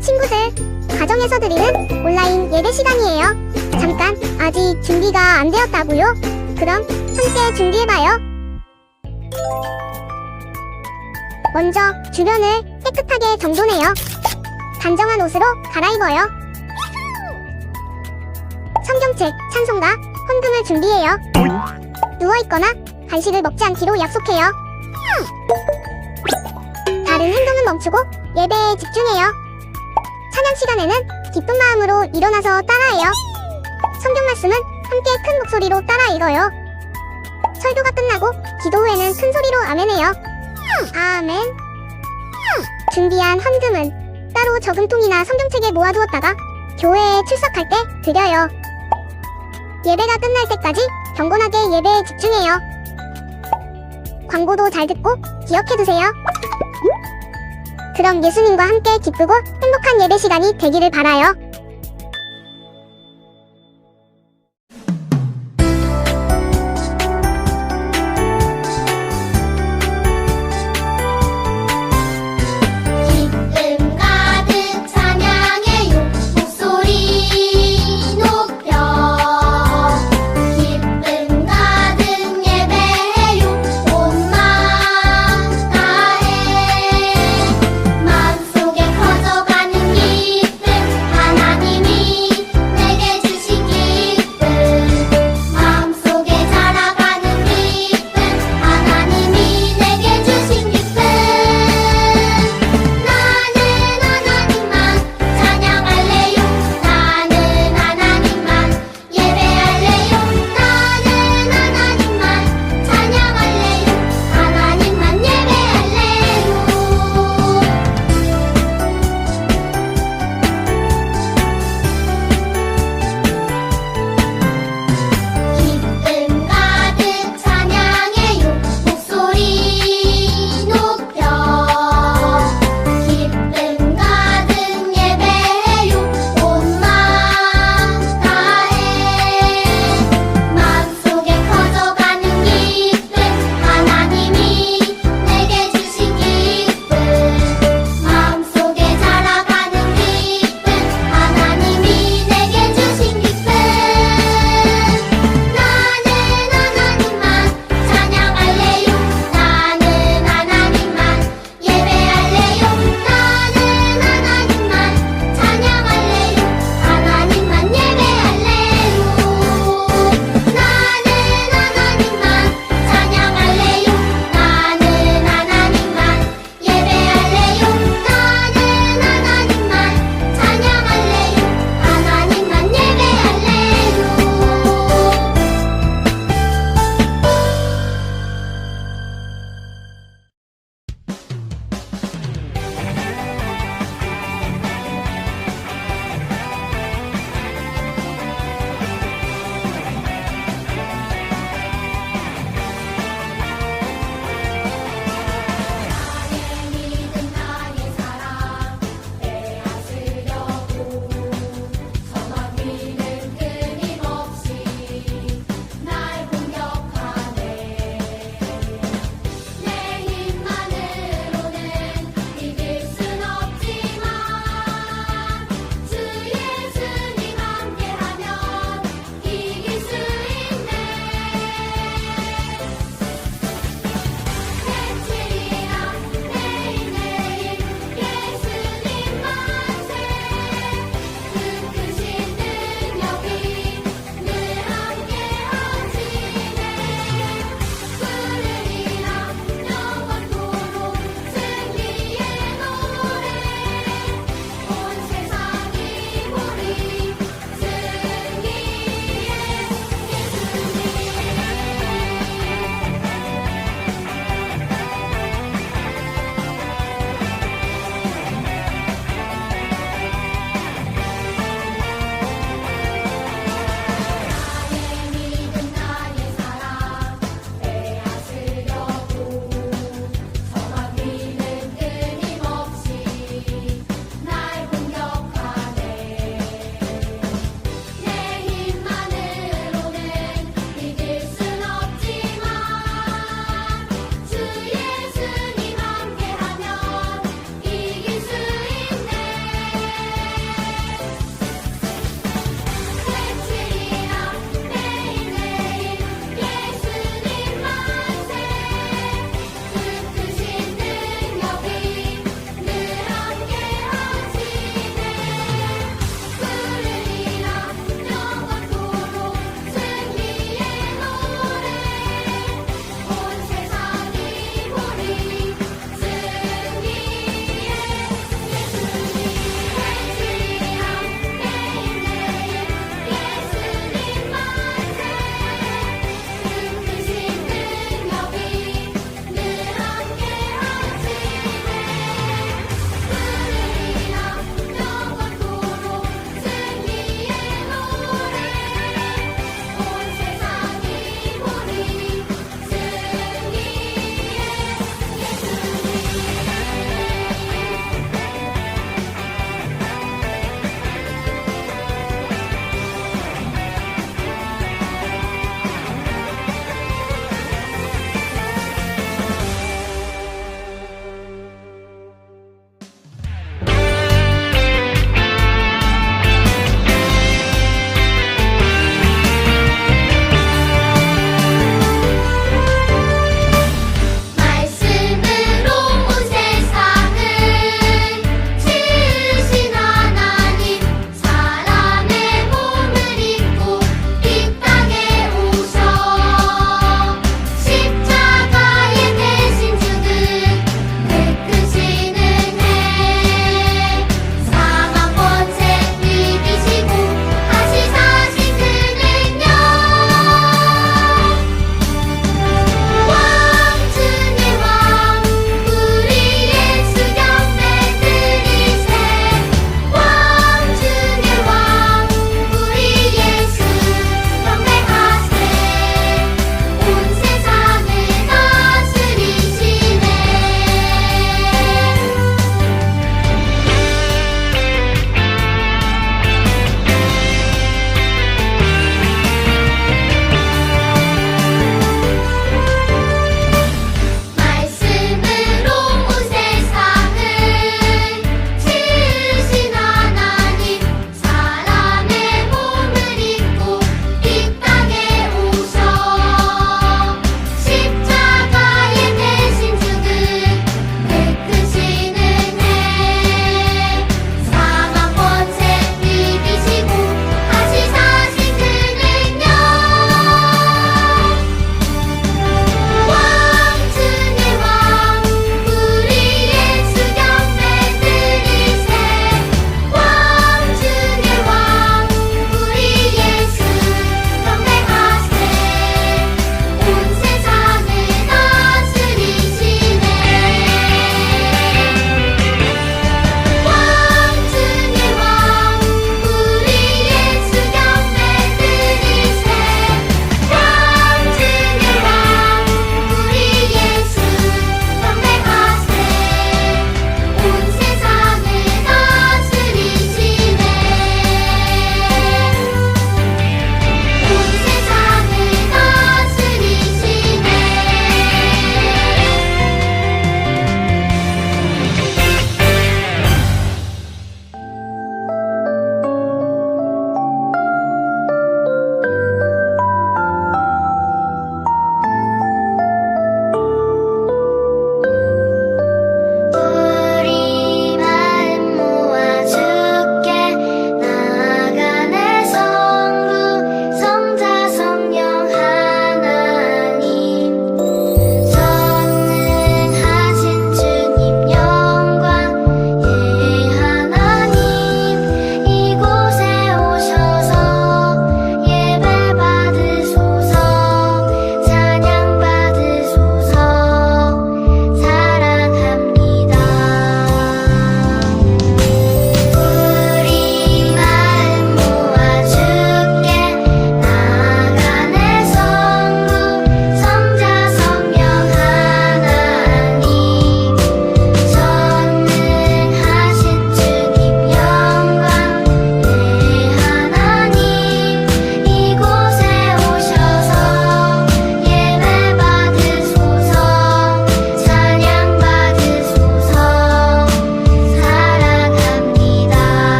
친구들, 가정에서 드리는 온라인 예배 시간이에요. 잠깐, 아직 준비가 안 되었다고요? 그럼 함께 준비해봐요. 먼저 주변을 깨끗하게 정돈해요. 단정한 옷으로 갈아입어요. 성경책, 찬송가, 헌금을 준비해요. 누워있거나 간식을 먹지 않기로 약속해요. 다른 행동은 멈추고 예배에 집중해요. 찬양 시간에는 기쁜 마음으로 일어나서 따라해요. 성경 말씀은 함께 큰 목소리로 따라 읽어요. 설교가 끝나고 기도 후에는 큰 소리로 아멘해요. 아멘. 준비한 헌금은 따로 저금통이나 성경책에 모아두었다가 교회에 출석할 때 드려요. 예배가 끝날 때까지 경건하게 예배에 집중해요. 광고도 잘 듣고 기억해두세요. 그럼 예수님과 함께 기쁘고 행복한 예배 시간이 되기를 바라요. 기쁨 가득 찬양해요. 목소리 높여 기쁨 가득 예배해요. 온 마음 다해 마음속에 커져가는 기쁨 하나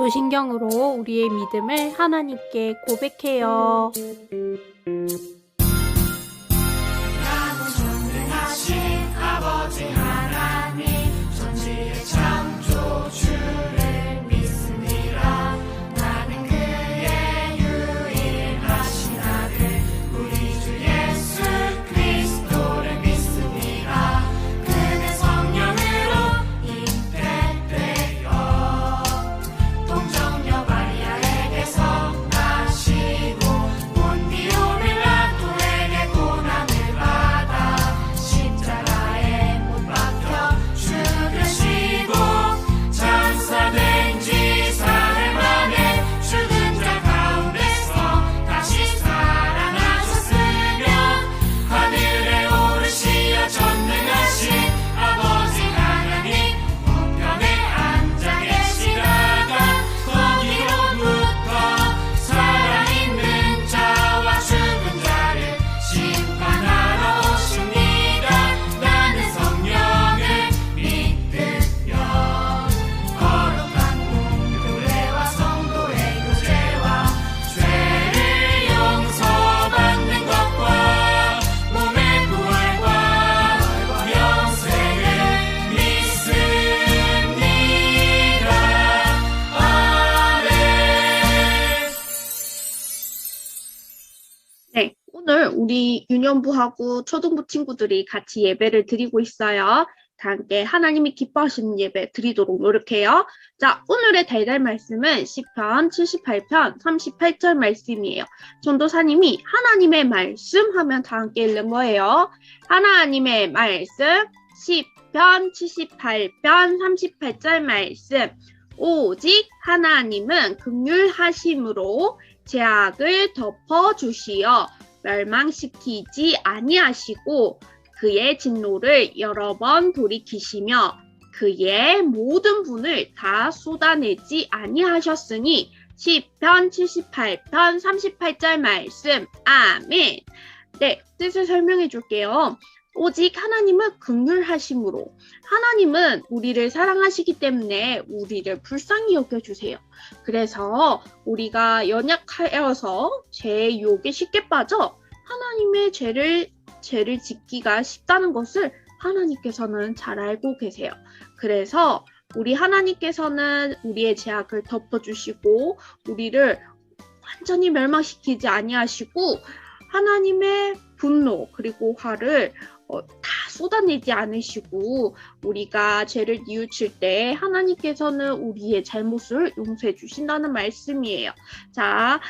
사도신경으로 우리의 믿음을 하나님께 고백해요. 나는 전능하신 아버지 하나님 천지의 창조주를 믿습니다. 나는 그의 유일하신 아들 우리 주 예수 그리스도를 믿습니다. 그는 성령으로 잉태되어 동정녀 마리아에게서 나시고 본디오 빌라토에게 고난을 받아 십자가에 못 박혀 죽으시고 장사된 지 사흘 만에 죽은 자 가운데서 다시 살아나셨으며 하늘에 오르시어 전능하신 아버지 하나님 우편에 앉아 계시다가 거기로부터 살아있는 자와 죽은 자를 심판하러 오십니다. 나는 성령을 믿으며 거룩한 공교회와 성도의 교제와 죄를 용서받는 것과 몸의 부활과 영생을 믿습니다. 아멘. 네, 오늘 우리 유년부하고 초등부 친구들이 같이 예배를 드리고 있어요. 다 함께 하나님이 기뻐하시는 예배 드리도록 노력해요. 자, 오늘의 달달 말씀은 시편 78편 38절 말씀이에요. 전도사님이 하나님의 말씀 하면 다 함께 읽는 거예요. 하나님의 말씀 시편 78편 38절 말씀 오직 하나님은 긍휼하심으로 죄악을 덮어주시어 멸망시키지 아니하시고 그의 진노를 여러 번 돌이키시며 그의 모든 분을 다 쏟아내지 아니하셨으니 시편 78편 38절 말씀 아멘. 네, 뜻을 설명해 줄게요. 오직 하나님은 긍휼하심으로 하나님은 우리를 사랑하시기 때문에 우리를 불쌍히 여겨주세요. 그래서 우리가 연약하여서 죄의 유혹에 쉽게 빠져 하나님의 죄를 짓기가 쉽다는 것을 하나님께서는 잘 알고 계세요. 그래서 우리 하나님께서는 우리의 죄악을 덮어주시고 우리를 완전히 멸망시키지 아니하시고 하나님의 분노 그리고 화를 다 쏟아내지 않으시고 우리가 죄를 뉘우칠 때 하나님께서는 우리의 잘못을 용서해 주신다는 말씀이에요. 자,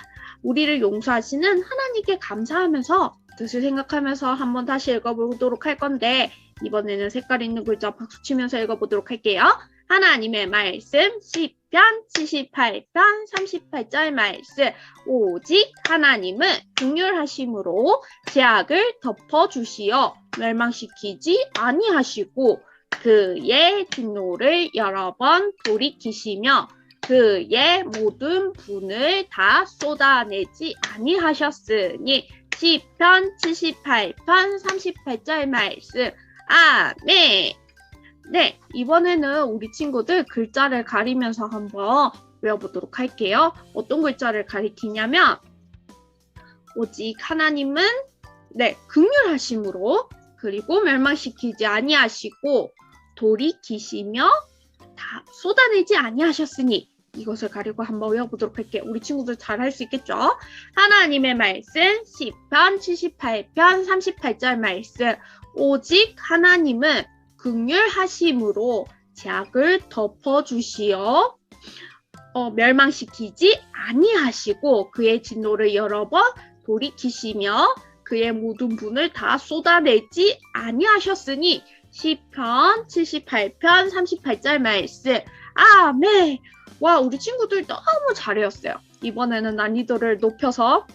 우리를 용서하시는 하나님께 감사하면서 뜻을 생각하면서 한번 다시 읽어보도록 할 건데 이번에는 색깔 있는 글자 박수 치면서 읽어보도록 할게요. 하나님의 말씀 시편 78편 38절 말씀 오직 하나님은 긍휼하심으로 죄악을 덮어주시어 멸망시키지 아니하시고 그의 진노를 여러 번 돌이키시며 그의 모든 분을 다 쏟아내지 아니하셨으니 시편 78편 38절 말씀 아멘. 네, 이번에는 우리 친구들 글자를 가리면서 한번 외워보도록 할게요. 어떤 글자를 가리키냐면 오직 하나님은 긍휼하심으로 그리고 멸망시키지 아니하시고 돌이키시며 다 쏟아내지 아니하셨으니 이것을 가리고 한번 외워보도록 할게요. 우리 친구들 잘 할 수 있겠죠? 하나님의 말씀 시편 78편 38절 말씀 오직 하나님은 긍휼하심으로 죄악을 덮어주시어 멸망시키지 아니하시고 그의 진노를 여러 번 돌이키시며 그의 모든 분을 다 쏟아내지 아니하셨으니 시편 78편 38절 말씀 아멘. 와, 우리 친구들 너무 잘했어요. 이번에는 난이도를 높여서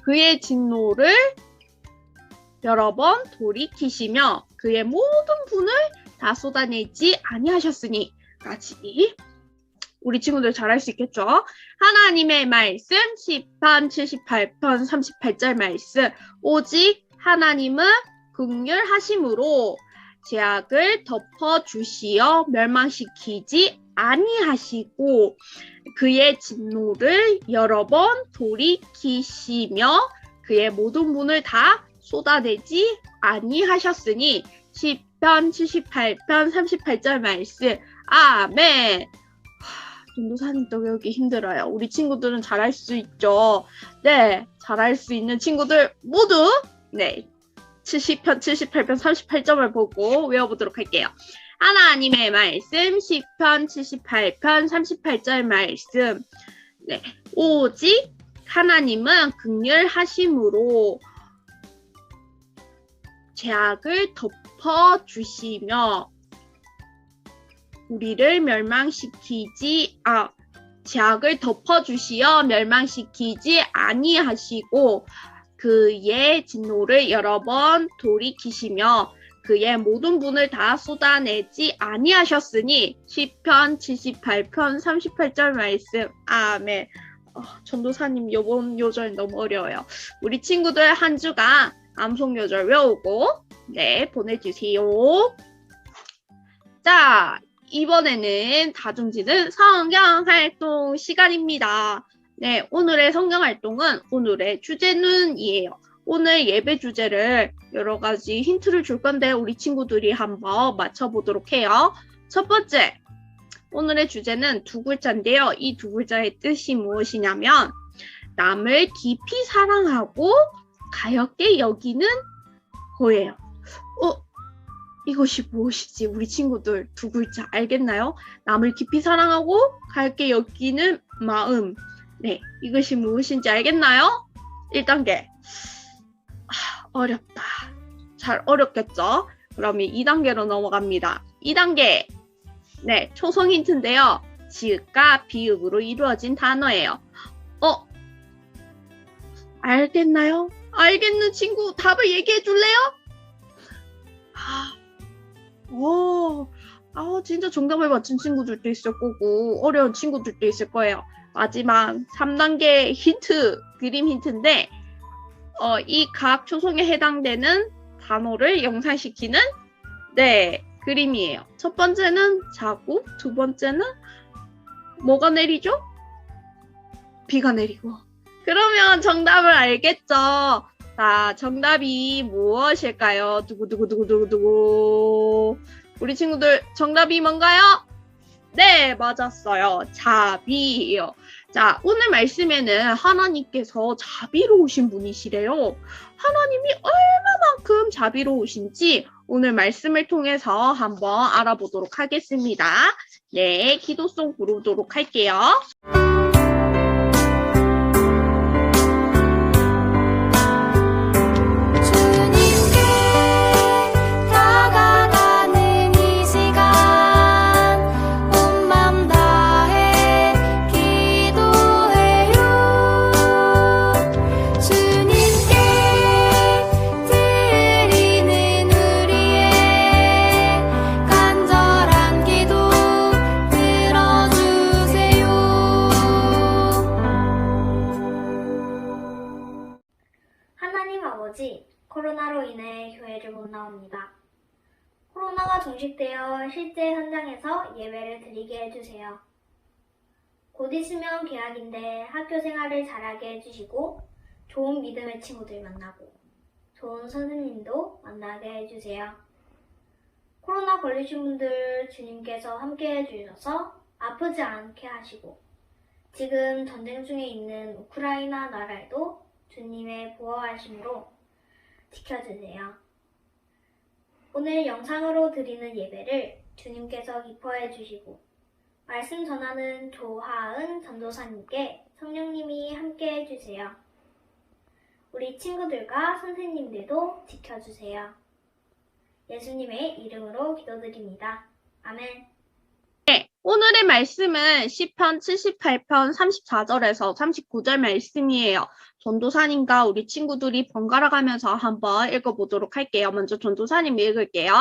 그의 진노를 여러 번 돌이키시며 그의 모든 분을 다 쏟아내지 아니하셨으니 까지 우리 친구들 잘할 수 있겠죠? 하나님의 말씀 시편 78편 38절 말씀 오직 하나님은 긍휼하심으로 죄악을 덮어주시어 멸망시키지 아니하시고 그의 진노를 여러 번 돌이키시며 그의 모든 분을 다 쏟아내지 아니하셨으니 시편 78편 38절 말씀. 아멘. 전도사님 또 외우기 힘들어요. 우리 친구들은 잘할 수 있죠. 네, 잘할 수 있는 친구들 모두 네, 70편, 78편, 38점을 보고 외워보도록 할게요. 하나님의 말씀, 시편 78편, 38절 말씀. 네, 오직 하나님은 긍휼하심으로 죄악을 덮어주시며 우리를 죄악을 덮어주시어 멸망시키지 아니하시고 그의 진노를 여러 번 돌이키시며 그의 모든 분을 다 쏟아내지 아니하셨으니 시편 78편 38절 말씀. 아멘. 전도사님 이번 요절 너무 어려워요. 우리 친구들 한 주간 암송 요절 외우고 네 보내주세요. 자, 이번에는 다중지능 성경활동 시간입니다. 네, 오늘의 성경활동은 오늘의 주제는이에요. 오늘 예배 주제를 여러 가지 힌트를 줄 건데 우리 친구들이 한번 맞춰보도록 해요. 첫 번째, 오늘의 주제는 두 글자인데요. 이 두 글자의 뜻이 무엇이냐면 남을 깊이 사랑하고 가볍게 여기는 거예요. 이것이 무엇이지? 우리 친구들 두 글자 알겠나요? 남을 깊이 사랑하고 가볍게 여기는 마음. 네, 이것이 무엇인지 알겠나요? 1단계. 어렵다. 잘 어렵겠죠? 그러면 2단계로 넘어갑니다. 2단계. 네, 초성 힌트인데요. 지읒과 비읍으로 이루어진 단어예요. 알겠나요? 알겠는 친구 답을 얘기해 줄래요? 진짜 정답을 맞춘 친구들도 있을 거고 어려운 친구들도 있을 거예요. 마지막 3단계 힌트, 그림 힌트인데 이 각 초성에 해당되는 단어를 영상시키는 네, 그림이에요. 첫 번째는 자국, 두 번째는 뭐가 내리죠? 비가 내리고. 그러면 정답을 알겠죠? 자, 정답이 무엇일까요? 두구두구두구두구두구. 우리 친구들 정답이 뭔가요? 네, 맞았어요. 자비예요. 자, 오늘 말씀에는 하나님께서 자비로우신 분이시래요. 하나님이 얼마만큼 자비로우신지 오늘 말씀을 통해서 한번 알아보도록 하겠습니다. 네, 기도송 부르도록 할게요. 코로나로 인해 교회를 못 나옵니다. 코로나가 종식되어 실제 현장에서 예배를 드리게 해주세요. 곧 있으면 개학인데 학교 생활을 잘하게 해주시고 좋은 믿음의 친구들 만나고 좋은 선생님도 만나게 해주세요. 코로나 걸리신 분들 주님께서 함께 해주셔서 아프지 않게 하시고 지금 전쟁 중에 있는 우크라이나 나라에도 주님의 보호하심으로 지켜주세요. 오늘 영상으로 드리는 예배를 주님께서 기뻐해 주시고 말씀 전하는 조하은 전도사님께 성령님이 함께 해주세요. 우리 친구들과 선생님들도 지켜주세요. 예수님의 이름으로 기도드립니다. 아멘. 네, 오늘의 말씀은 시편 78편 34절에서 39절 말씀이에요. 전도사님과 우리 친구들이 번갈아 가면서 한번 읽어보도록 할게요. 먼저 전도사님 읽을게요.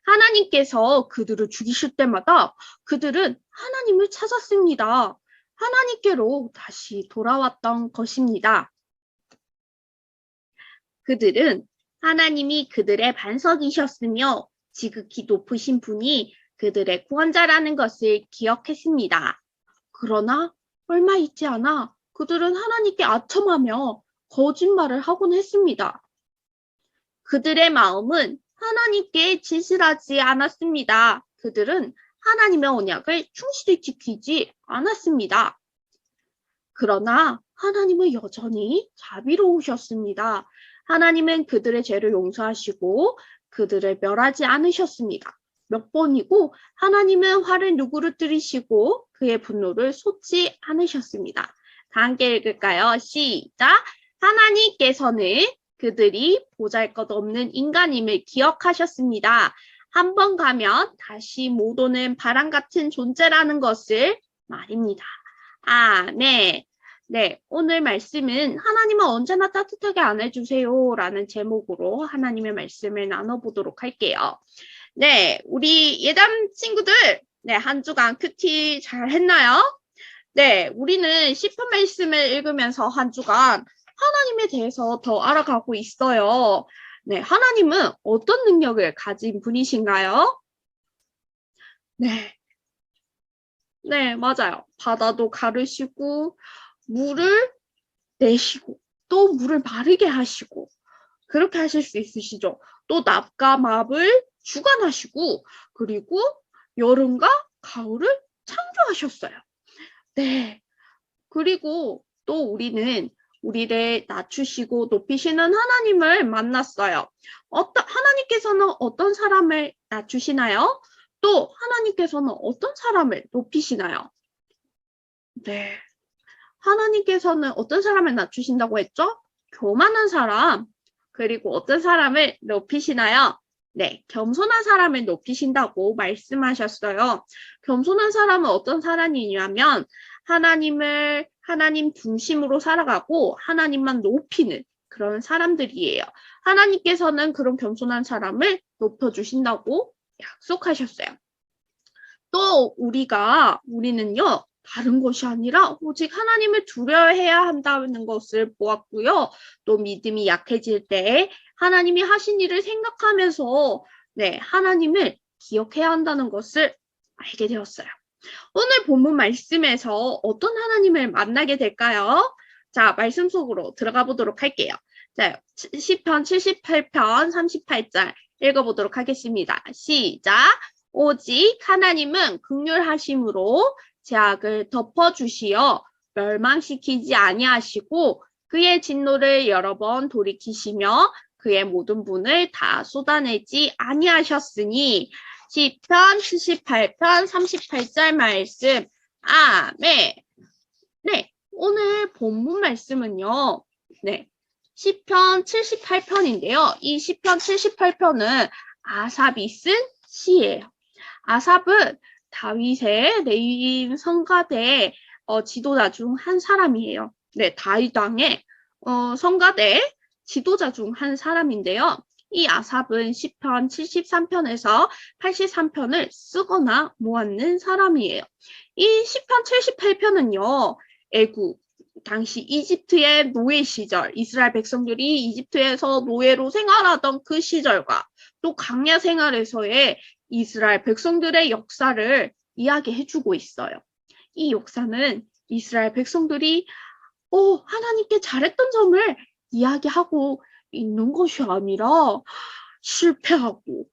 하나님께서 그들을 죽이실 때마다 그들은 하나님을 찾았습니다. 하나님께로 다시 돌아왔던 것입니다. 그들은 하나님이 그들의 반석이셨으며 지극히 높으신 분이 그들의 구원자라는 것을 기억했습니다. 그러나 얼마 있지 않아 그들은 하나님께 아첨하며 거짓말을 하곤 했습니다. 그들의 마음은 하나님께 진실하지 않았습니다. 그들은 하나님의 언약을 충실히 지키지 않았습니다. 그러나 하나님은 여전히 자비로우셨습니다. 하나님은 그들의 죄를 용서하시고 그들을 멸하지 않으셨습니다. 몇 번이고 하나님은 화를 누그러뜨리시고 그의 분노를 쏟지 않으셨습니다. 다 함께 읽을까요? 시작! 하나님께서는 그들이 보잘것없는 인간임을 기억하셨습니다. 한 번 가면 다시 못 오는 바람 같은 존재라는 것을 말입니다. 아멘. 네, 오늘 말씀은 하나님은 언제나 따뜻하게 안아주세요 라는 제목으로 하나님의 말씀을 나눠보도록 할게요. 네, 우리 예담 친구들, 네, 한 주간 큐티 잘 했나요? 네, 우리는 시편 말씀을 읽으면서 한 주간 하나님에 대해서 더 알아가고 있어요. 네, 하나님은 어떤 능력을 가진 분이신가요? 네, 맞아요. 바다도 가르시고, 물을 내시고, 또 물을 마르게 하시고, 그렇게 하실 수 있으시죠. 또 납과 맙을 주관하시고, 그리고 여름과 가을을 창조하셨어요. 네, 그리고 또 우리는 우리를 낮추시고 높이시는 하나님을 만났어요. 하나님께서는 어떤 사람을 낮추시나요? 또 하나님께서는 어떤 사람을 높이시나요? 네, 하나님께서는 어떤 사람을 낮추신다고 했죠? 교만한 사람, 그리고 어떤 사람을 높이시나요? 네, 겸손한 사람을 높이신다고 말씀하셨어요. 겸손한 사람은 어떤 사람이냐면 하나님 중심으로 살아가고 하나님만 높이는 그런 사람들이에요. 하나님께서는 그런 겸손한 사람을 높여주신다고 약속하셨어요. 또 우리는요, 다른 것이 아니라 오직 하나님을 두려워해야 한다는 것을 보았고요. 또 믿음이 약해질 때 하나님이 하신 일을 생각하면서 네, 하나님을 기억해야 한다는 것을 알게 되었어요. 오늘 본문 말씀에서 어떤 하나님을 만나게 될까요? 자, 말씀 속으로 들어가 보도록 할게요. 자, 시편 78편 38절 읽어보도록 하겠습니다. 시작! 오직 하나님은 긍휼하심으로 죄악을 덮어주시어 멸망시키지 아니하시고 그의 진노를 여러 번 돌이키시며 그의 모든 분을 다 쏟아내지 아니하셨으니 시편 78편 38절 말씀. 아멘. 네, 오늘 본문 말씀은요. 네, 시편 78편인데요. 이 시편 78편은 아삽이 쓴 시예요. 아삽은 다윗의 레위인 성가대 지도자 중 한 사람이에요. 네, 다윗 왕의 성가대 지도자 중 한 사람인데요. 이 아삽은 시편 73편에서 83편을 쓰거나 모았는 사람이에요. 이 시편 78편은요. 애굽, 당시 이집트의 노예 시절, 이스라엘 백성들이 이집트에서 노예로 생활하던 그 시절과 또 광야 생활에서의 이스라엘 백성들의 역사를 이야기해주고 있어요. 이 역사는 이스라엘 백성들이 하나님께 잘했던 점을 이야기하고 있는 것이 아니라 실패하고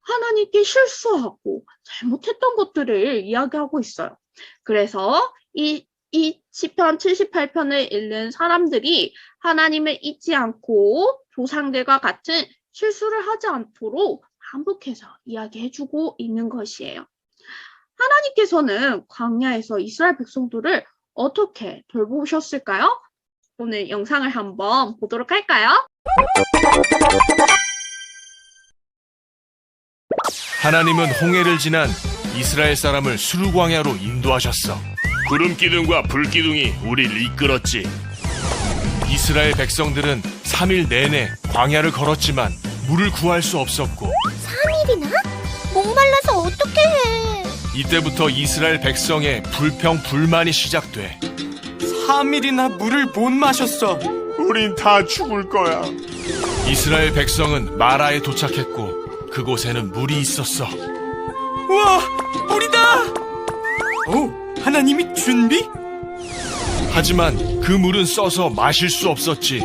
하나님께 실수하고 잘못했던 것들을 이야기하고 있어요. 그래서 이 시편 78편을 읽는 사람들이 하나님을 잊지 않고 조상들과 같은 실수를 하지 않도록 반복해서 이야기해주고 있는 것이에요. 하나님께서는 광야에서 이스라엘 백성들을 어떻게 돌보셨을까요? 오늘 영상을 한번 보도록 할까요? 하나님은 홍해를 지난 이스라엘 사람을 수르광야로 인도하셨어. 구름 기둥과 불 기둥이 우리를 이끌었지. 이스라엘 백성들은 3일 내내 광야를 걸었지만 물을 구할 수 없었고 3일이나? 목말라서 어떻게 해? 이때부터 이스라엘 백성의 불평 불만이 시작돼. 3일이나 물을 못 마셨어. 우린 다 죽을 거야. 이스라엘 백성은 마라에 도착했고 그곳에는 물이 있었어. 우와, 물이다! 하나님이 준비? 하지만 그 물은 써서 마실 수 없었지.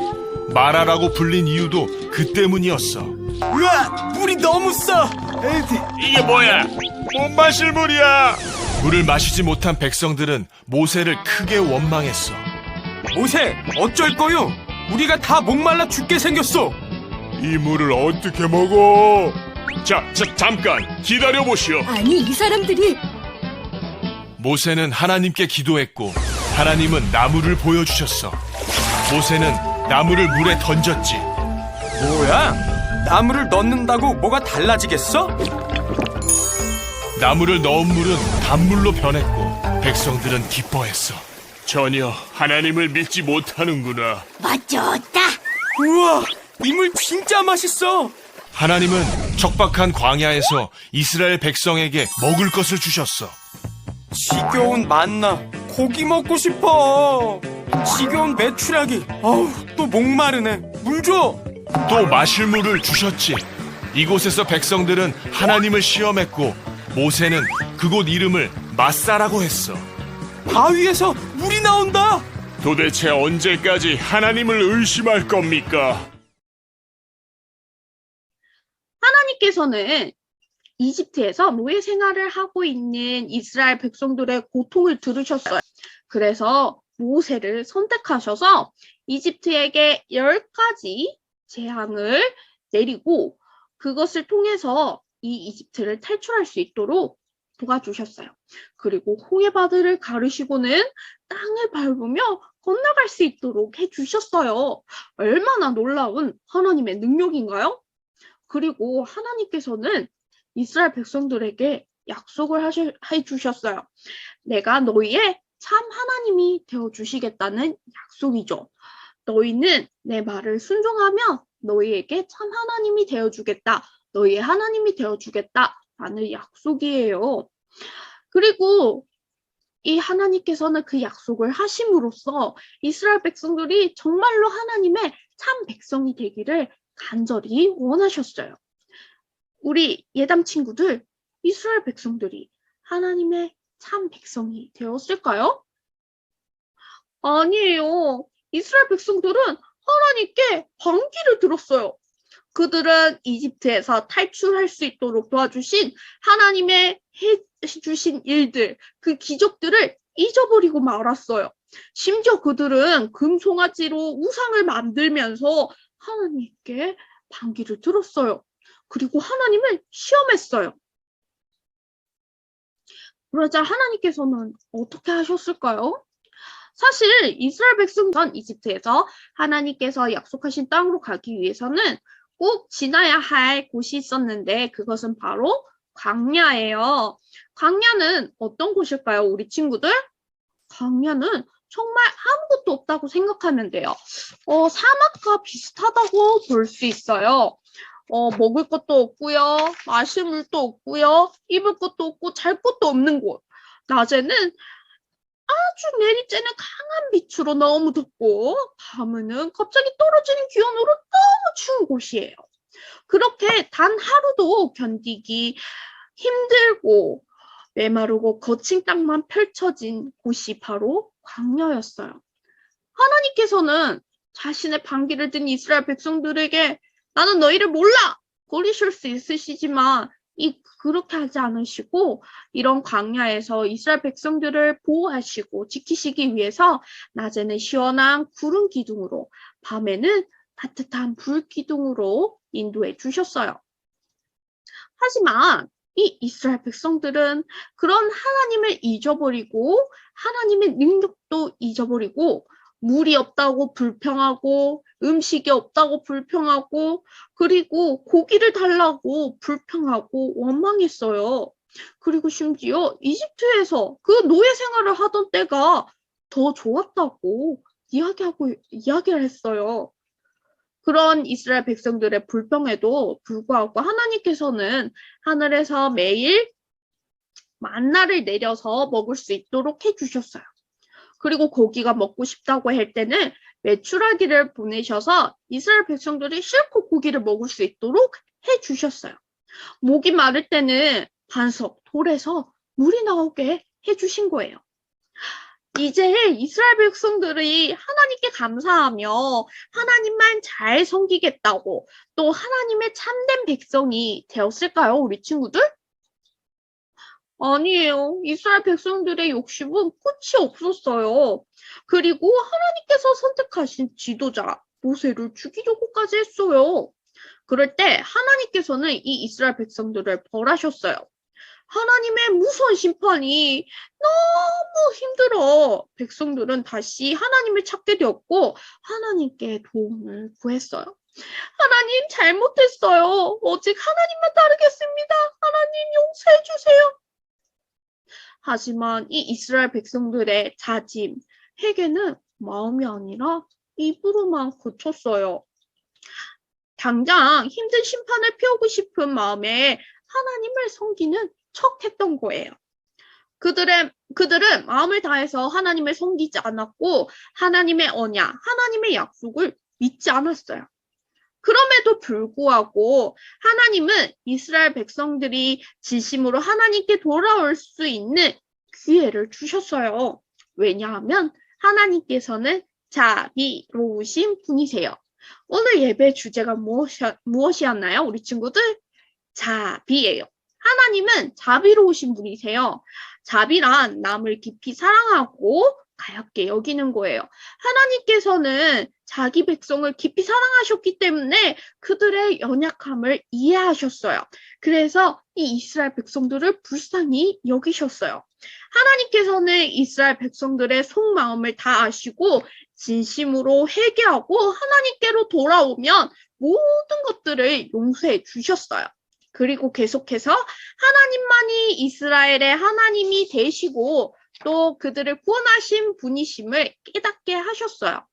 마라라고 불린 이유도 그 때문이었어. 우와, 물이 너무 써! 이게 뭐야? 못 마실 물이야. 물을 마시지 못한 백성들은 모세를 크게 원망했어. 모세, 어쩔 거요? 우리가 다 목말라 죽게 생겼어! 이 물을 어떻게 먹어? 잠깐 기다려보시오. 아니, 이 사람들이 모세는 하나님께 기도했고 하나님은 나무를 보여주셨어. 모세는 나무를 물에 던졌지. 뭐야? 나무를 넣는다고 뭐가 달라지겠어? 나무를 넣은 물은 단물로 변했고 백성들은 기뻐했어. 전혀 하나님을 믿지 못하는구나. 멋졌다. 우와, 이 물 진짜 맛있어! 하나님은 척박한 광야에서 이스라엘 백성에게 먹을 것을 주셨어. 지겨운 만나, 고기 먹고 싶어! 지겨운 메추라기, 아우, 또 목마르네. 물 줘! 또 마실 물을 주셨지. 이곳에서 백성들은 하나님을 시험했고 모세는 그곳 이름을 마사라고 했어. 바위에서 물이 나온다! 도대체 언제까지 하나님을 의심할 겁니까? 하나님께서는 이집트에서 노예 생활을 하고 있는 이스라엘 백성들의 고통을 들으셨어요. 그래서 모세를 선택하셔서 이집트에게 10가지 재앙을 내리고 그것을 통해서 이 이집트를 탈출할 수 있도록 도와주셨어요. 그리고 홍해바다를 가르시고는 땅을 밟으며 건너갈 수 있도록 해주셨어요. 얼마나 놀라운 하나님의 능력인가요? 그리고 하나님께서는 이스라엘 백성들에게 약속을 해주셨어요. 내가 너희의 참 하나님이 되어주시겠다는 약속이죠. 너희는 내 말을 순종하면 너희에게 참 하나님이 되어주겠다. 너희의 하나님이 되어주겠다라는 약속이에요. 그리고 이 하나님께서는 그 약속을 하심으로써 이스라엘 백성들이 정말로 하나님의 참 백성이 되기를 간절히 원하셨어요. 우리 예담 친구들, 이스라엘 백성들이 하나님의 참 백성이 되었을까요? 아니에요. 이스라엘 백성들은 하나님께 반기를 들었어요. 그들은 이집트에서 탈출할 수 있도록 도와주신 하나님의 해주신 일들, 그 기적들을 잊어버리고 말았어요. 심지어 그들은 금송아지로 우상을 만들면서 하나님께 반기를 들었어요. 그리고 하나님을 시험했어요. 그러자 하나님께서는 어떻게 하셨을까요? 사실 이스라엘 백성은 이집트에서 하나님께서 약속하신 땅으로 가기 위해서는 꼭 지나야 할 곳이 있었는데 그것은 바로 광야예요. 광야는 어떤 곳일까요, 우리 친구들? 광야는 정말 아무것도 없다고 생각하면 돼요. 사막과 비슷하다고 볼 수 있어요. 먹을 것도 없고요. 마실 물도 없고요. 입을 것도 없고 잘 것도 없는 곳. 낮에는 아주 내리쬐는 강한 빛으로 너무 덥고 밤에는 갑자기 떨어지는 기온으로 너무 추운 곳이에요. 그렇게 단 하루도 견디기 힘들고 메마르고 거친 땅만 펼쳐진 곳이 바로 광야였어요. 하나님께서는 자신의 반기를 든 이스라엘 백성들에게 나는 너희를 몰라! 거리실 수 있으시지만 그렇게 하지 않으시고 이런 광야에서 이스라엘 백성들을 보호하시고 지키시기 위해서 낮에는 시원한 구름 기둥으로 밤에는 따뜻한 불 기둥으로 인도해 주셨어요. 하지만 이 이스라엘 백성들은 그런 하나님을 잊어버리고 하나님의 능력도 잊어버리고 물이 없다고 불평하고 음식이 없다고 불평하고 그리고 고기를 달라고 불평하고 원망했어요. 그리고 심지어 이집트에서 그 노예 생활을 하던 때가 더 좋았다고 이야기를 했어요. 그런 이스라엘 백성들의 불평에도 불구하고 하나님께서는 하늘에서 매일 만나를 내려서 먹을 수 있도록 해주셨어요. 그리고 고기가 먹고 싶다고 할 때는 메추라기를 보내셔서 이스라엘 백성들이 실컷 고기를 먹을 수 있도록 해주셨어요. 목이 마를 때는 반석, 돌에서 물이 나오게 해주신 거예요. 이제 이스라엘 백성들이 하나님께 감사하며 하나님만 잘 섬기겠다고 또 하나님의 참된 백성이 되었을까요, 우리 친구들? 아니에요. 이스라엘 백성들의 욕심은 끝이 없었어요. 그리고 하나님께서 선택하신 지도자 모세를 죽이려고까지 했어요. 그럴 때 하나님께서는 이 이스라엘 백성들을 벌하셨어요. 하나님의 무서운 심판이 너무 힘들어 백성들은 다시 하나님을 찾게 되었고 하나님께 도움을 구했어요. 하나님 잘못했어요. 오직 하나님만 따르겠습니다. 하나님 용서해 주세요. 하지만 이 이스라엘 백성들의 자짐, 회개는 마음이 아니라 입으로만 고쳤어요. 당장 힘든 심판을 피하고 싶은 마음에 하나님을 섬기는 척했던 거예요. 그들은 마음을 다해서 하나님을 섬기지 않았고 하나님의 언약, 하나님의 약속을 믿지 않았어요. 그럼에도 불구하고 하나님은 이스라엘 백성들이 진심으로 하나님께 돌아올 수 있는 기회를 주셨어요. 왜냐하면 하나님께서는 자비로우신 분이세요. 오늘 예배 주제가 무엇이었나요? 우리 친구들? 자비예요. 하나님은 자비로우신 분이세요. 자비란 남을 깊이 사랑하고 가볍게 여기는 거예요. 하나님께서는 자기 백성을 깊이 사랑하셨기 때문에 그들의 연약함을 이해하셨어요. 그래서 이 이스라엘 백성들을 불쌍히 여기셨어요. 하나님께서는 이스라엘 백성들의 속마음을 다 아시고 진심으로 회개하고 하나님께로 돌아오면 모든 것들을 용서해 주셨어요. 그리고 계속해서 하나님만이 이스라엘의 하나님이 되시고 또 그들을 구원하신 분이심을 깨닫게 하셨어요.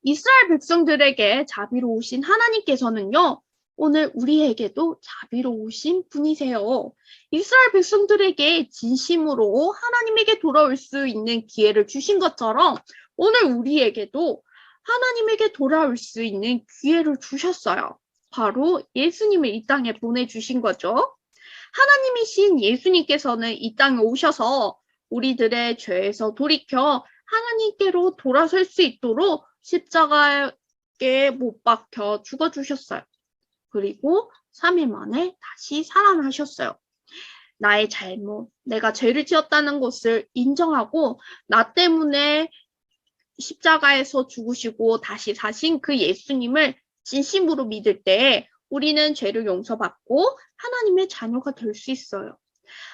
이스라엘 백성들에게 자비로우신 하나님께서는요, 오늘 우리에게도 자비로우신 분이세요. 이스라엘 백성들에게 진심으로 하나님에게 돌아올 수 있는 기회를 주신 것처럼 오늘 우리에게도 하나님에게 돌아올 수 있는 기회를 주셨어요. 바로 예수님을 이 땅에 보내주신 거죠. 하나님이신 예수님께서는 이 땅에 오셔서 우리들의 죄에서 돌이켜 하나님께로 돌아설 수 있도록 십자가에 못 박혀 죽어주셨어요. 그리고 3일 만에 다시 살아나셨어요. 나의 잘못, 내가 죄를 지었다는 것을 인정하고 나 때문에 십자가에서 죽으시고 다시 사신 그 예수님을 진심으로 믿을 때 우리는 죄를 용서받고 하나님의 자녀가 될 수 있어요.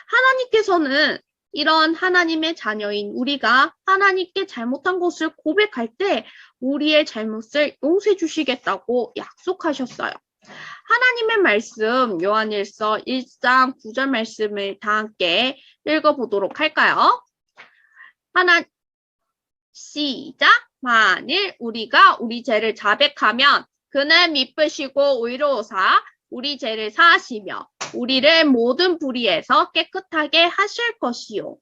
하나님께서는 이런 하나님의 자녀인 우리가 하나님께 잘못한 것을 고백할 때 우리의 잘못을 용서해 주시겠다고 약속하셨어요. 하나님의 말씀 요한일서 1장 9절 말씀을 다 함께 읽어보도록 할까요? 시작! 만일 우리가 우리 죄를 자백하면 그는 미쁘시고 의로우사 우리 죄를 사하시며 우리를 모든 불의에서 깨끗하게 하실 것이요.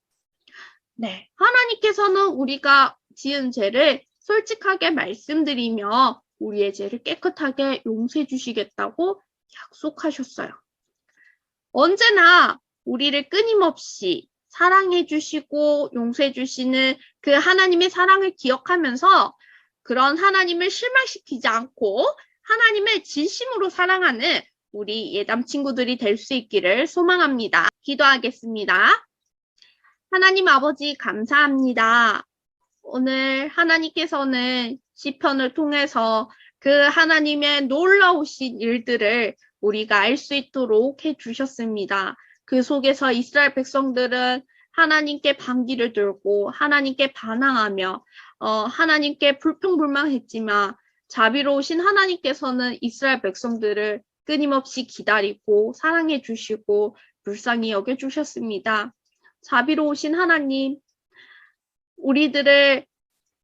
네, 하나님께서는 우리가 지은 죄를 솔직하게 말씀드리며 우리의 죄를 깨끗하게 용서해 주시겠다고 약속하셨어요. 언제나 우리를 끊임없이 사랑해 주시고 용서해 주시는 그 하나님의 사랑을 기억하면서 그런 하나님을 실망시키지 않고 하나님을 진심으로 사랑하는 우리 예담 친구들이 될 수 있기를 소망합니다. 기도하겠습니다. 하나님 아버지 감사합니다. 오늘 하나님께서는 시편을 통해서 그 하나님의 놀라우신 일들을 우리가 알 수 있도록 해주셨습니다. 그 속에서 이스라엘 백성들은 하나님께 반기를 들고 하나님께 반항하며 하나님께 불평불만했지만 자비로우신 하나님께서는 이스라엘 백성들을 끊임없이 기다리고 사랑해 주시고 불쌍히 여겨주셨습니다. 자비로우신 하나님, 우리들을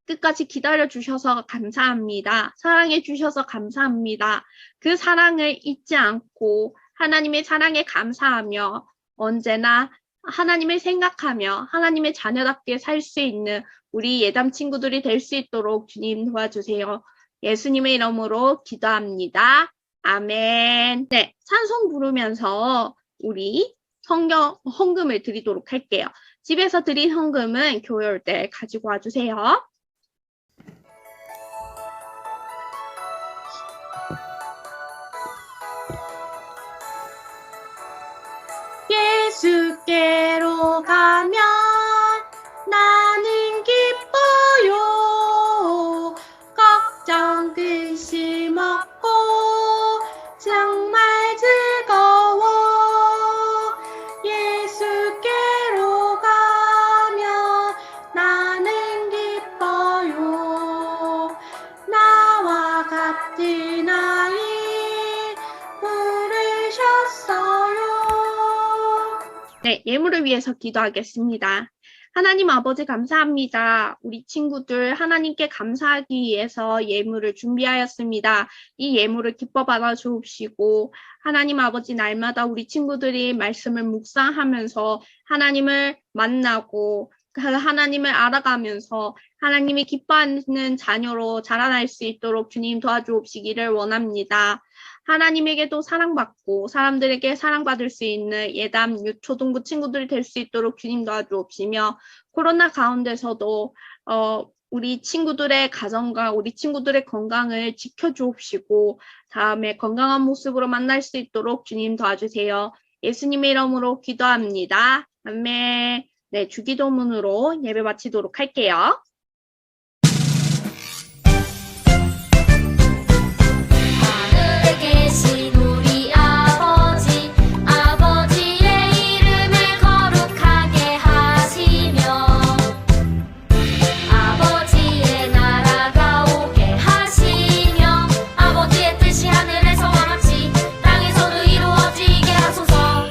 끝까지 기다려주셔서 감사합니다. 사랑해 주셔서 감사합니다. 그 사랑을 잊지 않고 하나님의 사랑에 감사하며 언제나 하나님을 생각하며 하나님의 자녀답게 살 수 있는 우리 예담 친구들이 될 수 있도록 주님 도와주세요. 예수님의 이름으로 기도합니다. 아멘. 네, 찬송 부르면서 우리 헌금을 드리도록 할게요. 집에서 드린 헌금은 교회 올 때 가지고 와주세요. 예수께로 가면 나는 기뻐요. 걱정 근심 없고 정말 즐거워. 예수께로 가면 나는 기뻐요. 나와 같은 아이 부르셨어요. 네, 예물을 위해서 기도하겠습니다. 하나님 아버지 감사합니다. 우리 친구들 하나님께 감사하기 위해서 예물을 준비하였습니다. 이 예물을 기뻐 받아 주옵시고 하나님 아버지 날마다 우리 친구들이 말씀을 묵상하면서 하나님을 만나고 하나님을 알아가면서 하나님이 기뻐하는 자녀로 자라날 수 있도록 주님 도와주옵시기를 원합니다. 하나님에게도 사랑받고 사람들에게 사랑받을 수 있는 예담, 유초등부 친구들이 될 수 있도록 주님 도와주옵시며 코로나 가운데서도 우리 친구들의 가정과 우리 친구들의 건강을 지켜주옵시고 다음에 건강한 모습으로 만날 수 있도록 주님 도와주세요. 예수님의 이름으로 기도합니다. 아멘. 네, 주기도문으로 예배 마치도록 할게요. 하늘에 계신 우리 아버지, 아버지의 이름을 거룩하게 하시며 아버지의 나라가 오게 하시며 아버지의 뜻이 하늘에서와 같이 땅에서도 이루어지게 하소서.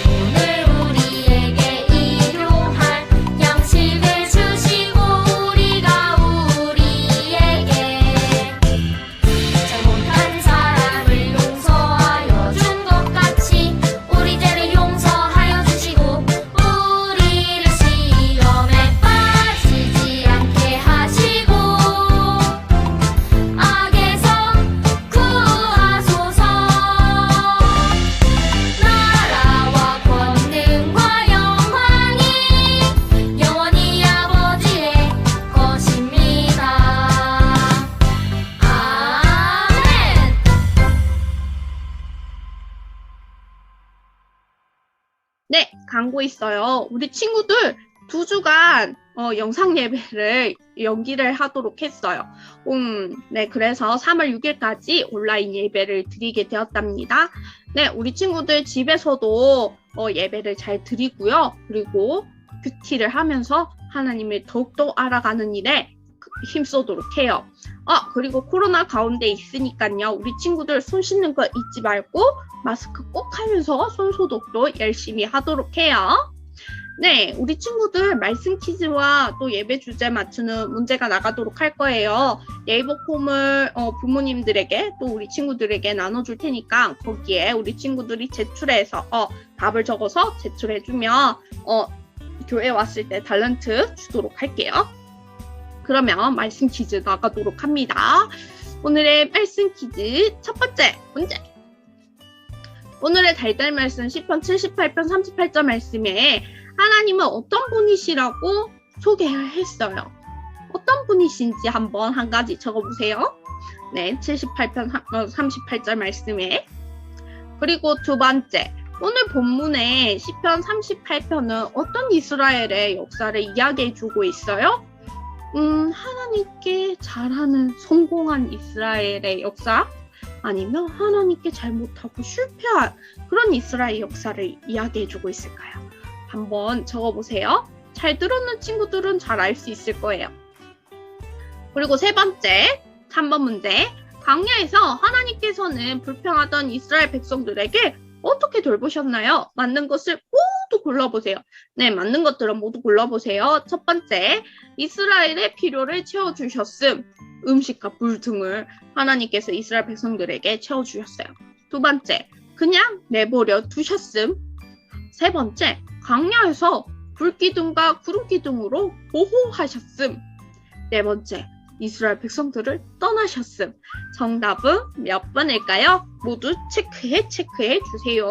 오늘 우리에게 일용할 양식을 주시고 우리가 우리에게 잘못한 사람을 용서하여 준 것 같이 우리 죄를 용서하여 주시고 우리를 시험에 빠지지 않게 하시고 악에서 구하소서. 나라와 권능과 영광이 영원히 아버지의 것입니다. 아멘. 네, 광고 있어요. 우리 친구들 2주간 영상 예배를 연기를 하도록 했어요. 네, 그래서 3월 6일까지 온라인 예배를 드리게 되었답니다. 네, 우리 친구들 집에서도 예배를 잘 드리고요. 그리고 큐티를 하면서 하나님을 더욱더 알아가는 일에 힘쓰도록 해요. 그리고 코로나 가운데 있으니까요. 우리 친구들 손 씻는 거 잊지 말고 마스크 꼭 하면서 손 소독도 열심히 하도록 해요. 네, 우리 친구들 말씀 퀴즈와 또 예배 주제 맞추는 문제가 나가도록 할 거예요. 네이버 폼을 부모님들에게 또 우리 친구들에게 나눠줄 테니까 거기에 우리 친구들이 제출해서 답을 적어서 제출해주면 교회 왔을 때 달란트 주도록 할게요. 그러면 말씀 퀴즈 나가도록 합니다. 오늘의 말씀 퀴즈 첫 번째 문제. 오늘의 달달 말씀 시편 78편 38절 말씀에 하나님은 어떤 분이시라고 소개를 했어요. 어떤 분이신지 한번 한 가지 적어보세요. 네, 78편 38절 말씀에. 그리고 두 번째, 오늘 본문의 시편 38편은 어떤 이스라엘의 역사를 이야기해주고 있어요? 하나님께 잘하는 성공한 이스라엘의 역사? 아니면 하나님께 잘못하고 실패한 그런 이스라엘 역사를 이야기해주고 있을까요? 한번 적어보세요. 잘 들었는 친구들은 잘 알 수 있을 거예요. 그리고 세 번째, 3번 문제. 광야에서 하나님께서는 불평하던 이스라엘 백성들에게 어떻게 돌보셨나요? 맞는 것을 모두 골라보세요. 네, 맞는 것들은 모두 골라보세요. 첫 번째, 이스라엘의 필요를 채워주셨음. 음식과 물 등을 하나님께서 이스라엘 백성들에게 채워주셨어요. 두 번째, 그냥 내버려 두셨음. 세 번째, 광야에서 불기둥과 구름기둥으로 보호하셨음. 네 번째, 이스라엘 백성들을 떠나셨음. 정답은 몇 번일까요? 모두 체크해 주세요.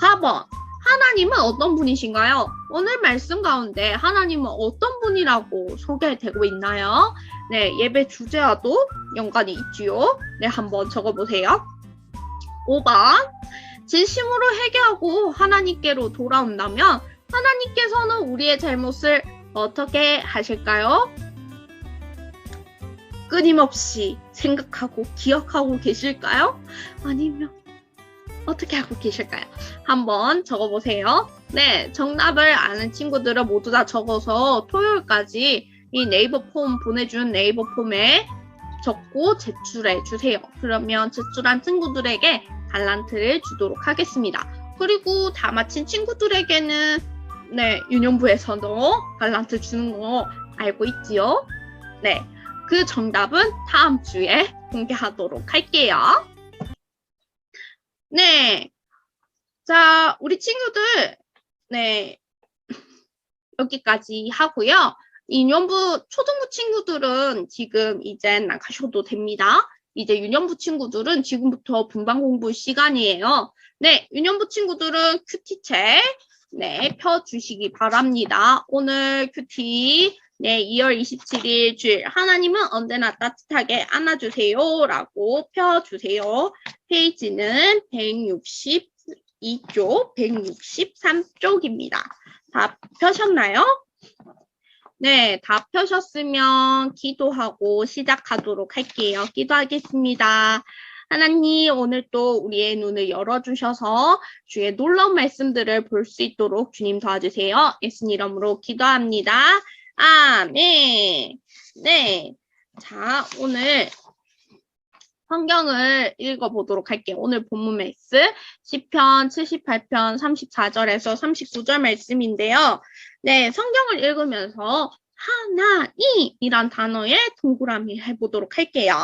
4번, 하나님은 어떤 분이신가요? 오늘 말씀 가운데 하나님은 어떤 분이라고 소개되고 있나요? 네, 예배 주제와도 연관이 있지요. 네, 한번 적어보세요. 5번. 진심으로 회개하고 하나님께로 돌아온다면 하나님께서는 우리의 잘못을 어떻게 하실까요? 끊임없이 생각하고 기억하고 계실까요? 아니면 어떻게 하고 계실까요? 한번 적어보세요. 네, 정답을 아는 친구들은 모두 다 적어서 토요일까지 이 네이버 폼 보내준 네이버 폼에 적고 제출해 주세요. 그러면 제출한 친구들에게 달란트를 주도록 하겠습니다. 그리고 다 마친 친구들에게는 네, 유년부에서도 달란트 주는 거 알고 있지요? 네, 그 정답은 다음 주에 공개하도록 할게요. 네, 자, 우리 친구들 네, 여기까지 하고요. 유년부 초등부 친구들은 지금 이제 나가셔도 됩니다. 이제 유년부 친구들은 지금부터 분반 공부 시간이에요. 네, 유년부 친구들은 큐티책 네, 펴주시기 바랍니다. 오늘 큐티 네, 2월 27일 주일 하나님은 언제나 따뜻하게 안아주세요 라고 펴주세요. 페이지는 162쪽, 163쪽입니다. 다 펴셨나요? 네, 다 펴셨으면 기도하고 시작하도록 할게요. 기도하겠습니다. 하나님, 오늘 또 우리의 눈을 열어주셔서 주의 놀라운 말씀들을 볼 수 있도록 주님 도와주세요. 예수님 이름으로 기도합니다. 아멘. 네, 자, 오늘 성경을 읽어보도록 할게요. 오늘 본문 말씀 시편 78편 34절에서 39절 말씀인데요. 네, 성경을 읽으면서 하나님이란 단어에 동그라미 해보도록 할게요.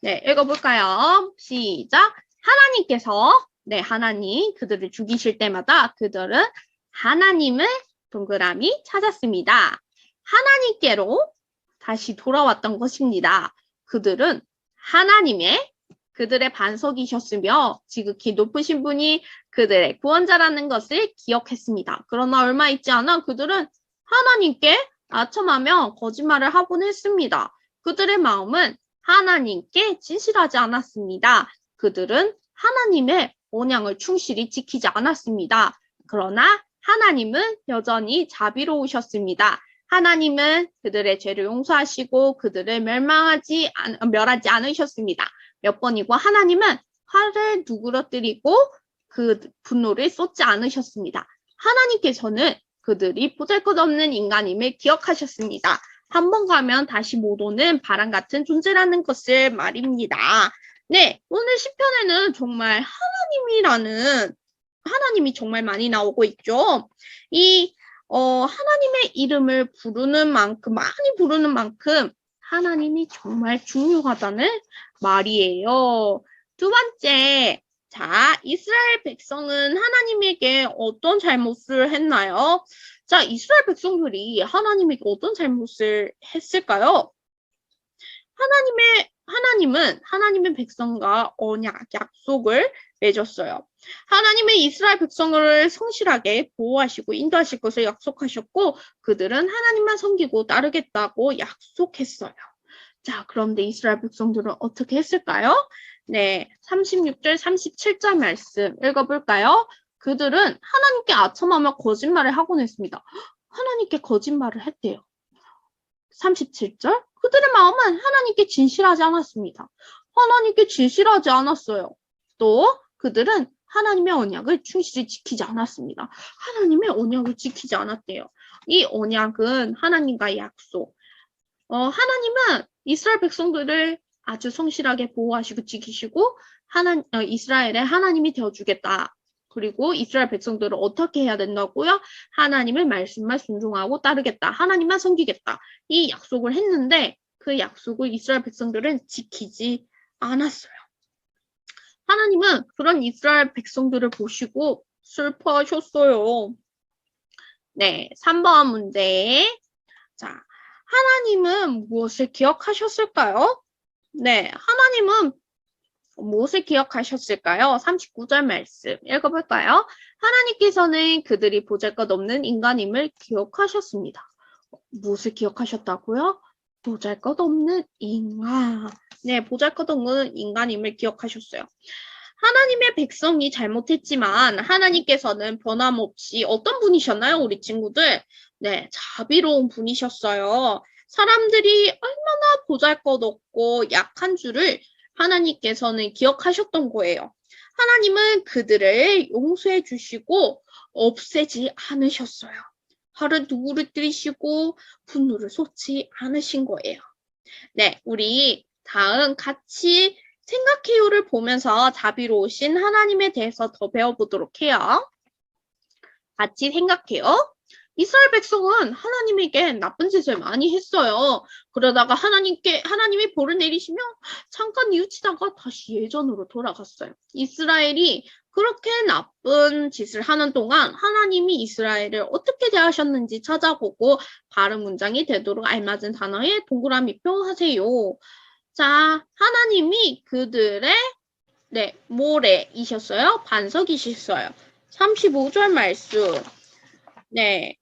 네, 읽어볼까요? 시작. 하나님께서 네, 하나님 그들을 죽이실 때마다 그들은 하나님을 동그라미 찾았습니다. 하나님께로 다시 돌아왔던 것입니다. 그들은 하나님의 그들의 반석이셨으며 지극히 높으신 분이 그들의 구원자라는 것을 기억했습니다. 그러나 얼마 있지 않아 그들은 하나님께 아첨하며 거짓말을 하곤 했습니다. 그들의 마음은 하나님께 진실하지 않았습니다. 그들은 하나님의 언약을 충실히 지키지 않았습니다. 그러나 하나님은 여전히 자비로우셨습니다. 하나님은 그들의 죄를 용서하시고 그들을 멸하지 않으셨습니다. 몇 번이고 하나님은 화를 누그러뜨리고 그 분노를 쏟지 않으셨습니다. 하나님께서는 그들이 보잘것없는 인간임을 기억하셨습니다. 한 번 가면 다시 못 오는 바람 같은 존재라는 것을 말입니다. 네, 오늘 시편에는 정말 하나님이 정말 많이 나오고 있죠. 하나님의 이름을 많이 부르는 만큼 하나님이 정말 중요하다는 말이에요. 두 번째, 자, 이스라엘 백성은 하나님에게 어떤 잘못을 했나요? 자, 이스라엘 백성들이 하나님에게 어떤 잘못을 했을까요? 하나님은 하나님의 백성과 언약, 약속을 맺었어요. 하나님의 이스라엘 백성을 성실하게 보호하시고 인도하실 것을 약속하셨고 그들은 하나님만 섬기고 따르겠다고 약속했어요. 자, 그런데 이스라엘 백성들은 어떻게 했을까요? 네, 36절, 37절 말씀 읽어볼까요? 그들은 하나님께 아첨하며 거짓말을 하곤 했습니다. 하나님께 거짓말을 했대요. 37절, 그들의 마음은 하나님께 진실하지 않았습니다. 하나님께 진실하지 않았어요. 또 그들은 하나님의 언약을 충실히 지키지 않았습니다. 하나님의 언약을 지키지 않았대요. 이 언약은 하나님과의 약속. 하나님은 이스라엘 백성들을 아주 성실하게 보호하시고 지키시고 이스라엘의 하나님이 되어주겠다. 그리고 이스라엘 백성들을 어떻게 해야 된다고요? 하나님의 말씀만 순종하고 따르겠다. 하나님만 섬기겠다. 이 약속을 했는데 그 약속을 이스라엘 백성들은 지키지 않았어요. 하나님은 그런 이스라엘 백성들을 보시고 슬퍼하셨어요. 네, 3번 문제. 자, 하나님은 무엇을 기억하셨을까요? 네, 하나님은 무엇을 기억하셨을까요? 39절 말씀 읽어볼까요? 하나님께서는 그들이 보잘것없는 인간임을 기억하셨습니다. 무엇을 기억하셨다고요? 보잘것없는 인간. 네, 보잘것없는 인간임을 기억하셨어요. 하나님의 백성이 잘못했지만 하나님께서는 변함없이 어떤 분이셨나요? 우리 친구들. 네, 자비로운 분이셨어요. 사람들이 얼마나 보잘것없고 약한 줄을 하나님께서는 기억하셨던 거예요. 하나님은 그들을 용서해 주시고 없애지 않으셨어요. 화를 누그러뜨리시고 분노를 쏟지 않으신 거예요. 네, 우리 다음 같이 생각해요를 보면서 자비로우신 하나님에 대해서 더 배워보도록 해요. 같이 생각해요. 이스라엘 백성은 하나님에게 나쁜 짓을 많이 했어요. 그러다가 하나님이 벌을 내리시며 잠깐 뉘우치다가 다시 예전으로 돌아갔어요. 이스라엘이 그렇게 나쁜 짓을 하는 동안 하나님이 이스라엘을 어떻게 대하셨는지 찾아보고 바른 문장이 되도록 알맞은 단어에 동그라미표 하세요. 자, 하나님이 그들의 모래이셨어요. 반석이셨어요. 35절 말씀. 네.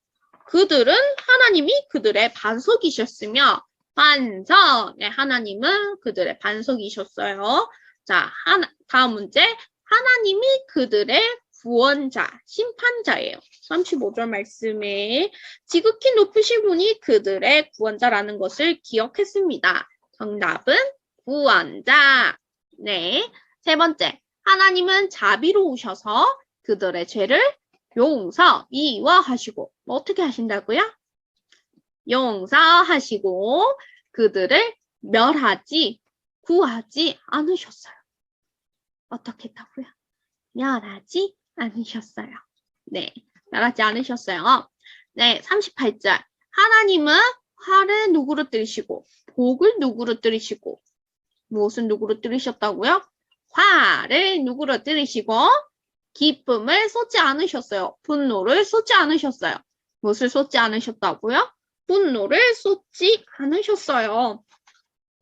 하나님이 그들의 반석이셨으며, 반석. 네, 하나님은 그들의 반석이셨어요. 자, 다음 문제. 하나님이 그들의 구원자, 심판자예요. 35절 말씀에 지극히 높으신 분이 그들의 구원자라는 것을 기억했습니다. 정답은 구원자. 네. 세 번째. 하나님은 자비로우셔서 그들의 죄를 미워하시고 어떻게 하신다고요? 용서하시고 그들을 구하지 않으셨어요. 어떻게 했다고요? 멸하지 않으셨어요. 네, 멸하지 않으셨어요. 네, 38절. 하나님은 화를 누그러뜨리시고 복을 누그러뜨리시고 무엇을 누그러뜨리셨다고요? 화를 누그러뜨리시고 기쁨을 쏟지 않으셨어요. 분노를 쏟지 않으셨어요. 무엇을 쏟지 않으셨다고요? 분노를 쏟지 않으셨어요.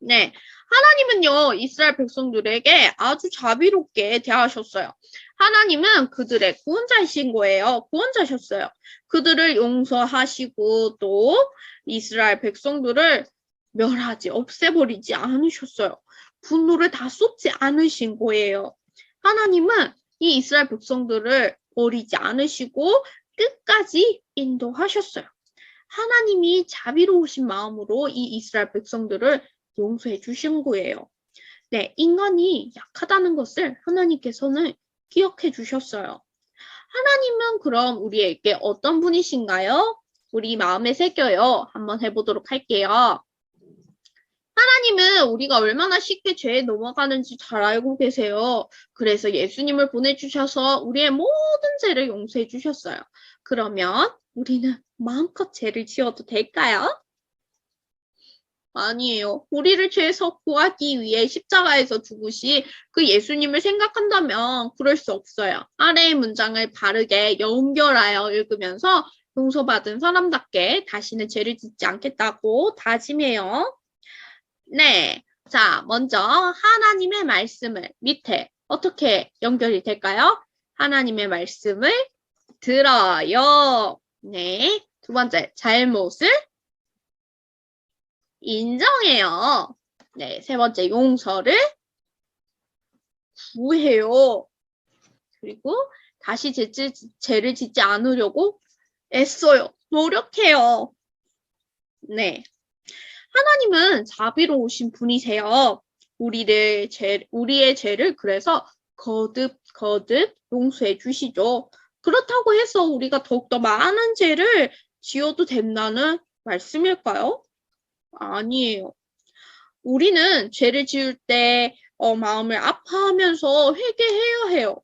네, 하나님은요, 이스라엘 백성들에게 아주 자비롭게 대하셨어요. 하나님은 그들의 구원자이신 거예요. 구원자셨어요. 그들을 용서하시고 또 이스라엘 백성들을 없애버리지 않으셨어요. 분노를 다 쏟지 않으신 거예요. 하나님은 이 이스라엘 백성들을 버리지 않으시고 끝까지 인도하셨어요. 하나님이 자비로우신 마음으로 이 이스라엘 백성들을 용서해 주신 거예요. 네, 인간이 약하다는 것을 하나님께서는 기억해 주셨어요. 하나님은 그럼 우리에게 어떤 분이신가요? 우리 마음에 새겨요. 한번 해보도록 할게요. 하나님은 우리가 얼마나 쉽게 죄에 넘어가는지 잘 알고 계세요. 그래서 예수님을 보내주셔서 우리의 모든 죄를 용서해 주셨어요. 그러면 우리는 마음껏 죄를 지어도 될까요? 아니에요. 우리를 죄에서 구하기 위해 십자가에서 죽으신 그 예수님을 생각한다면 그럴 수 없어요. 아래의 문장을 바르게 연결하여 읽으면서 용서받은 사람답게 다시는 죄를 짓지 않겠다고 다짐해요. 네. 자, 먼저 하나님의 말씀을 밑에 어떻게 연결이 될까요? 하나님의 말씀을 들어요. 네. 두 번째, 잘못을 인정해요. 네. 세 번째, 용서를 구해요. 그리고 다시 죄를 짓지 않으려고 애써요. 노력해요. 네. 하나님은 자비로우신 분이세요. 우리의 죄를 그래서 거듭 용서해 주시죠. 그렇다고 해서 우리가 더욱더 많은 죄를 지어도 된다는 말씀일까요? 아니에요. 우리는 죄를 지을 때 마음을 아파하면서 회개해야 해요.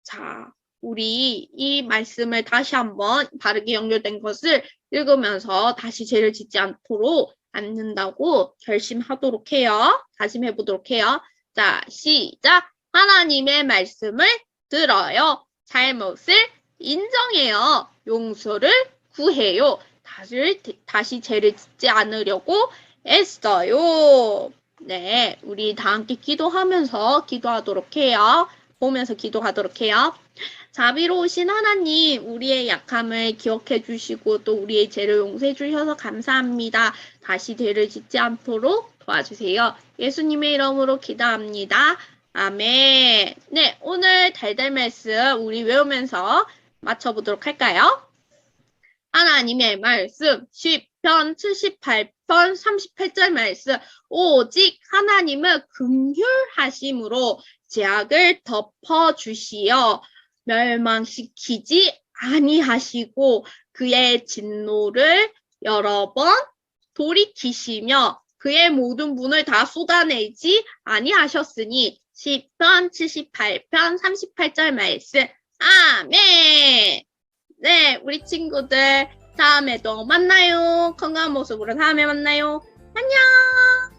자, 우리 이 말씀을 다시 한번 바르게 연결된 것을 읽으면서 다시 죄를 짓지 않도록 않는다고 결심하도록 해요. 다짐해보도록 해요. 자, 시작. 하나님의 말씀을 들어요. 잘못을 인정해요. 용서를 구해요. 다시 죄를 짓지 않으려고 애써요. 네, 우리 다 함께 기도하면서 기도하도록 해요. 보면서 기도하도록 해요. 자비로우신 하나님, 우리의 약함을 기억해 주시고 또 우리의 죄를 용서해 주셔서 감사합니다. 다시 죄를 짓지 않도록 도와주세요. 예수님의 이름으로 기도합니다. 아멘. 네, 오늘 달달 말씀 우리 외우면서 맞춰보도록 할까요? 하나님의 말씀 10편 78편 38절 말씀 오직 하나님은 긍휼하심으로 죄악을 덮어주시어 멸망시키지 아니하시고 그의 진노를 여러 번 돌이키시며 그의 모든 분을 다 쏟아내지 아니하셨으니 10편 78편 38절 말씀 아멘. 네, 우리 친구들 다음에 또 만나요. 건강한 모습으로 다음에 만나요. 안녕.